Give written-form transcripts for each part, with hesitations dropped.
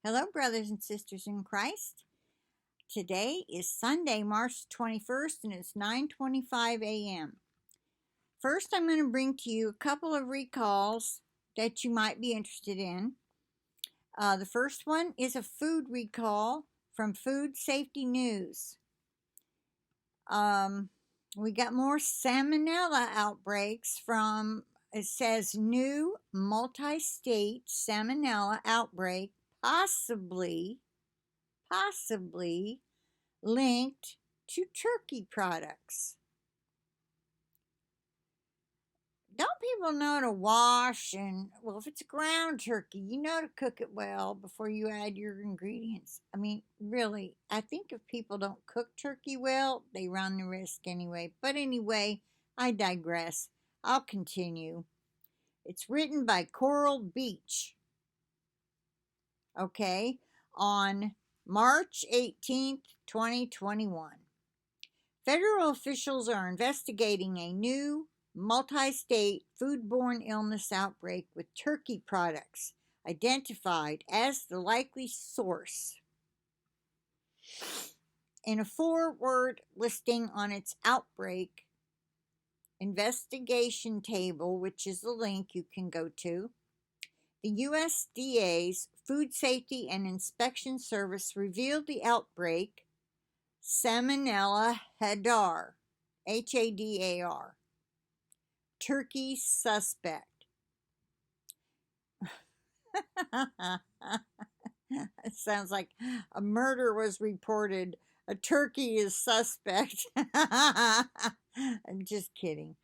Hello, brothers and sisters in Christ. Today is Sunday, March 21st, and it's 9:25 a.m. First, I'm going to bring to you a couple of recalls that you might be interested in. The first one is a food recall from Food Safety News. We got more salmonella outbreaks from, it says, new multi-state salmonella outbreak possibly linked to turkey products. Don't people know to wash well, if it's ground turkey, you know to cook it well before you add your ingredients. I mean, really, I think if people don't cook turkey well, they run the risk anyway. But anyway, I digress. I'll continue. It's written by Coral Beach. Okay, on March 18th, 2021. Federal officials are investigating a new multi-state foodborne illness outbreak with turkey products identified as the likely source. In a forward listing on its outbreak investigation table, which is the link you can go to, the USDA's Food Safety and Inspection Service revealed the outbreak Salmonella Hadar, Hadar, turkey suspect. It sounds like a murder was reported. A turkey is suspect. I'm just kidding.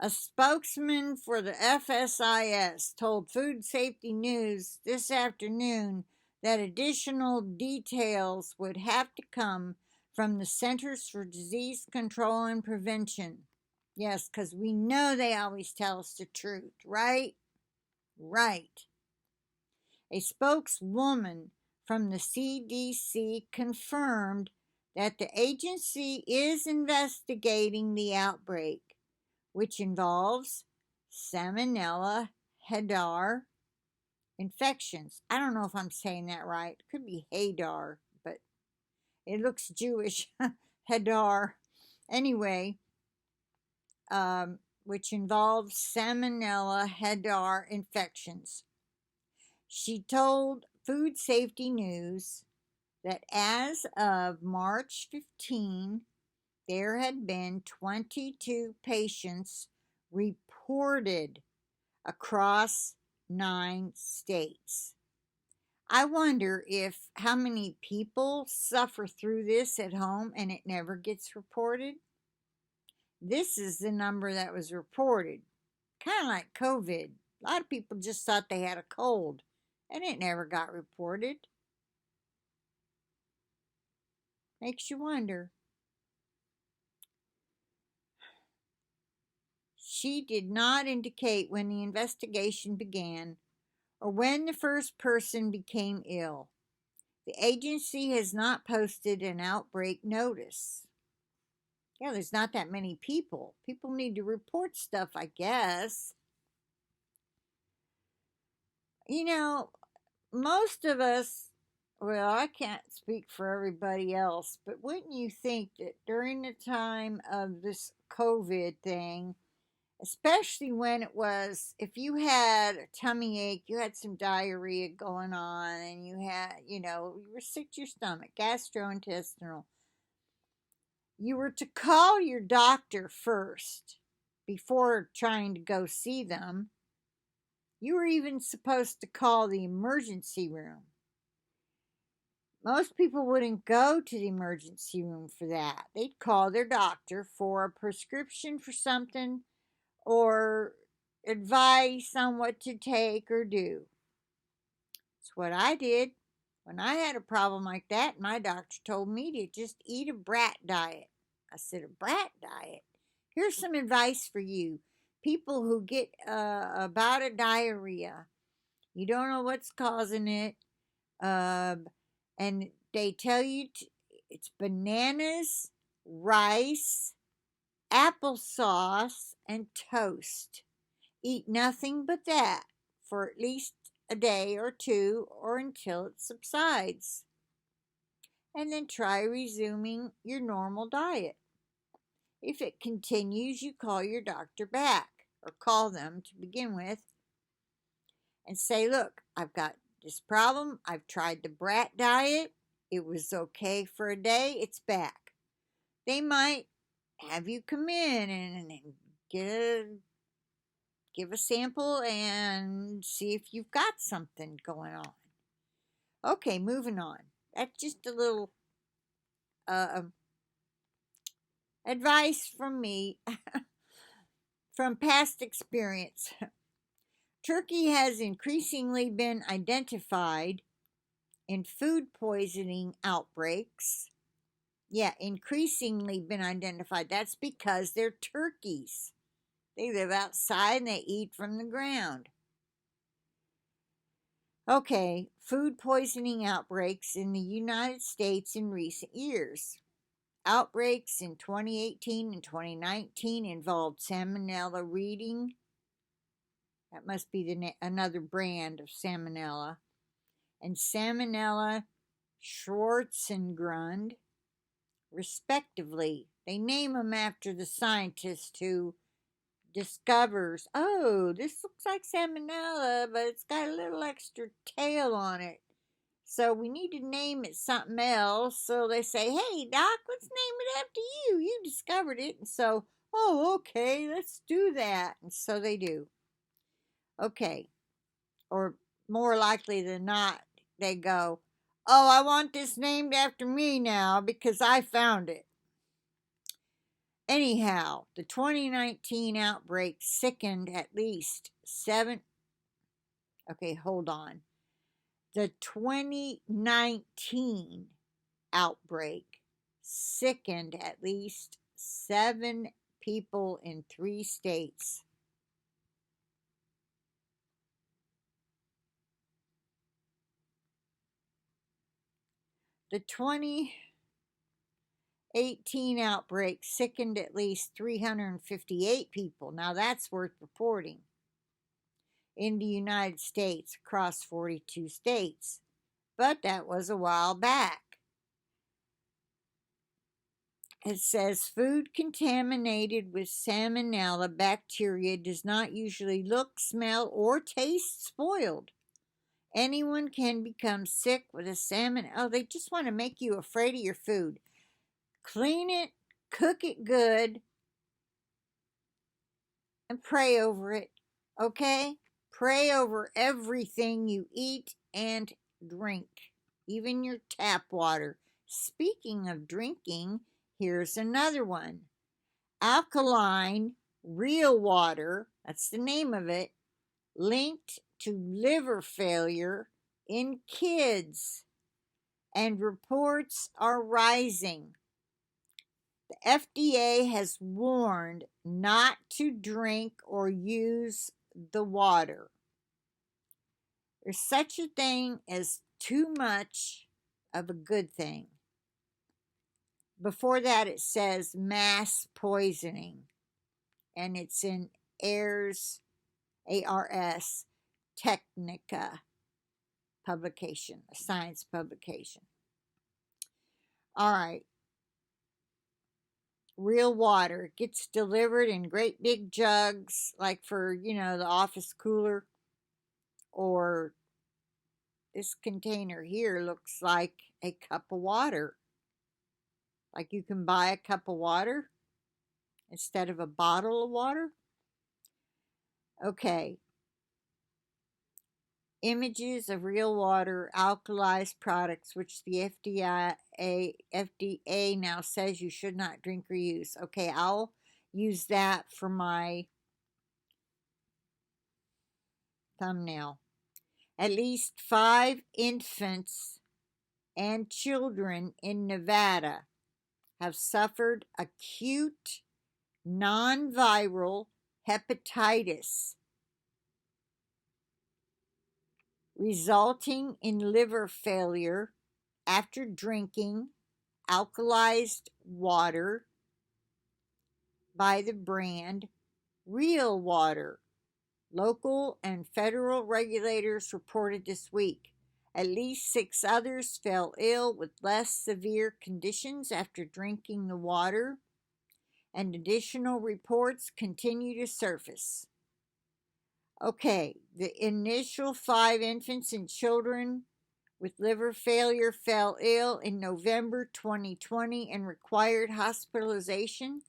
A spokesman for the FSIS told Food Safety News this afternoon that additional details would have to come from the Centers for Disease Control and Prevention. Yes, because we know they always tell us the truth, right? Right. A spokeswoman from the CDC confirmed that the agency is investigating the outbreak, which involves Salmonella Hadar infections. I don't know if I'm saying that right. It could be Hadar, but it looks Jewish. Hadar. Anyway, which involves Salmonella Hadar infections. She told Food Safety News that as of March 15, there had been 22 patients reported across 9 states. I wonder how many people suffer through this at home and it never gets reported. This is the number that was reported. Kind of like COVID. A lot of people just thought they had a cold and it never got reported. Makes you wonder. She did not indicate when the investigation began or when the first person became ill. The agency has not posted an outbreak notice. Yeah, there's not that many people. People need to report stuff, I guess. You know, most of us, well, I can't speak for everybody else, but wouldn't you think that during the time of this COVID thing, especially when it was, if you had a tummy ache, you had some diarrhea going on, and you were sick to your stomach, gastrointestinal, you were to call your doctor first before trying to go see them. You were even supposed to call the emergency room. Most people wouldn't go to the emergency room for that. They'd call their doctor for a prescription for something or advice on what to take or do. It's what I did. When I had a problem like that, my doctor told me to just eat a brat diet. I said, a brat diet? Here's some advice for you. People who get a bout of diarrhea, you don't know what's causing it, and they tell you it's bananas, rice, applesauce, and toast. Eat nothing but that for at least a day or two or until it subsides. And then try resuming your normal diet. If it continues, you call your doctor back, or call them to begin with, and say, look, I've got this problem. I've tried the brat diet. It was okay for a day. It's back. They might have you come in and give a sample and see if you've got something going on. Okay, moving on. That's just a little advice from me from past experience. Turkey has increasingly been identified in food poisoning outbreaks. Yeah, increasingly been identified. That's because they're turkeys. They live outside and they eat from the ground. Okay, food poisoning outbreaks in the United States in recent years. Outbreaks in 2018 and 2019 involved Salmonella reading. That must be another brand of Salmonella. And Salmonella Schwarzengrund, respectively. They name them after the scientist who discovers, oh, this looks like Salmonella, but it's got a little extra tail on it. So we need to name it something else. So they say, hey, Doc, let's name it after you. You discovered it. And so, oh, okay, let's do that. And so they do. Okay. Or more likely than not, they go, oh, I want this named after me now because I found it. Anyhow, the 2019 outbreak sickened at least okay, hold on. The 2019 outbreak sickened at least 7 people in 3 states. The 2018 outbreak sickened at least 358 people. Now that's worth reporting. In the United States, across 42 states. But that was a while back. It says food contaminated with Salmonella bacteria does not usually look, smell, or taste spoiled. Anyone can become sick with a salmon. Oh, they just want to make you afraid of your food. Clean it, cook it good, and pray over it. Okay? Pray over everything you eat and drink, even your tap water. Speaking of drinking, here's another one. Alkaline real water, that's the name of it, linked to liver failure in kids, and reports are rising. The FDA has warned not to drink or use the water. There's such a thing as too much of a good thing. Before that, it says mass poisoning, and it's in ARS Technica publication, a science publication. All right. Real water gets delivered in great big jugs, like for, the office cooler. Or this container here looks like a cup of water. Like you can buy a cup of water instead of a bottle of water. Okay. Images of real water, alkalized products, which the FDA now says you should not drink or use. Okay, I'll use that for my thumbnail. At least 5 infants and children in Nevada have suffered acute non-viral hepatitis, resulting in liver failure after drinking alkalized water by the brand Real Water. Local and federal regulators reported this week. At least 6 others fell ill with less severe conditions after drinking the water, and additional reports continue to surface. Okay, the initial 5 infants and children with liver failure fell ill in November 2020 and required hospitalization,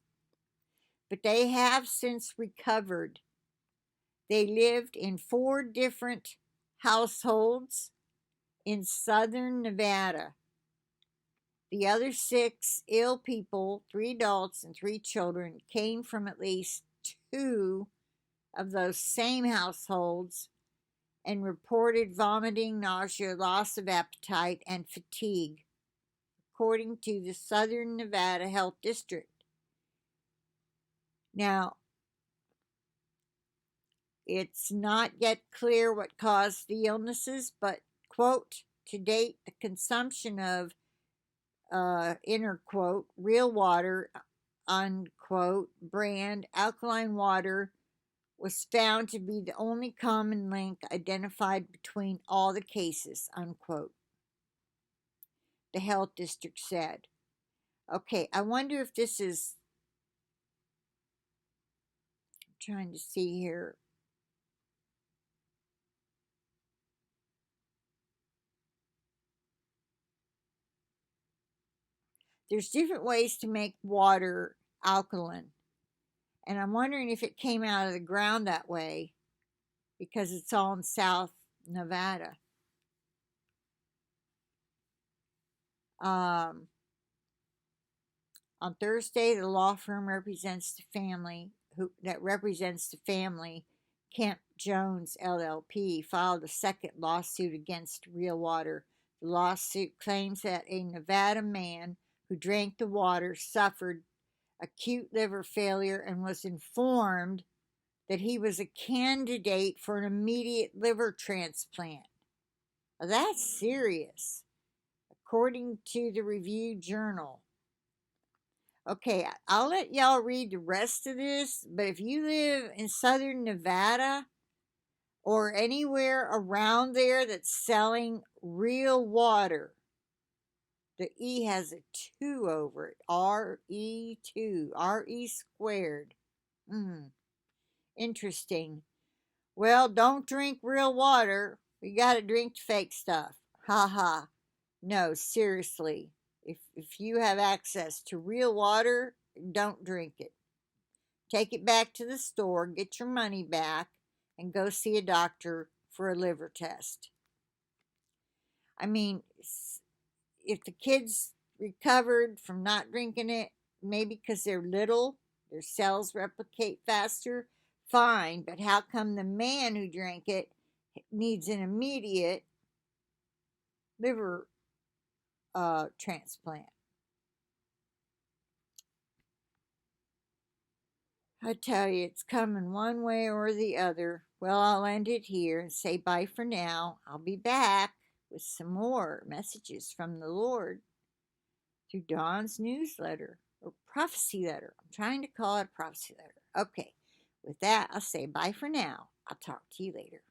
but they have since recovered. They lived in 4 different households in southern Nevada. The other 6 ill people, 3 adults and 3 children, came from at least 2 of those same households and reported vomiting, nausea, loss of appetite, and fatigue, according to the Southern Nevada Health District. Now, it's not yet clear what caused the illnesses, but, quote, to date, the consumption of, inner quote, real water, unquote, brand alkaline water was found to be the only common link identified between all the cases, unquote, the health district said. Okay, I wonder if this is, I'm trying to see here. There's different ways to make water alkaline. And I'm wondering if it came out of the ground that way because it's all in South Nevada. On Thursday, the law firm represents the family Kemp Jones LLP filed a second lawsuit against Real Water. The lawsuit claims that a Nevada man who drank the water suffered acute liver failure and was informed that he was a candidate for an immediate liver transplant. Now, that's serious, according to the Review Journal. Okay, I'll let y'all read the rest of this, but if you live in southern Nevada or anywhere around there that's selling real water, the E has a 2 over it, RE2, RE squared. Interesting. Well, don't drink real water. We gotta drink fake stuff. Ha ha. No, seriously. If you have access to real water, don't drink it. Take it back to the store, get your money back, and go see a doctor for a liver test. I mean, if the kids recovered from not drinking it, maybe because they're little, their cells replicate faster, fine, but how come the man who drank it needs an immediate liver transplant? I tell you, it's coming one way or the other. Well, I'll end it here and say bye for now. I'll be back with some more messages from the Lord through Dawn's newsletter or prophecy letter. I'm trying to call it a prophecy letter. Okay, with that, I'll say bye for now. I'll talk to you later.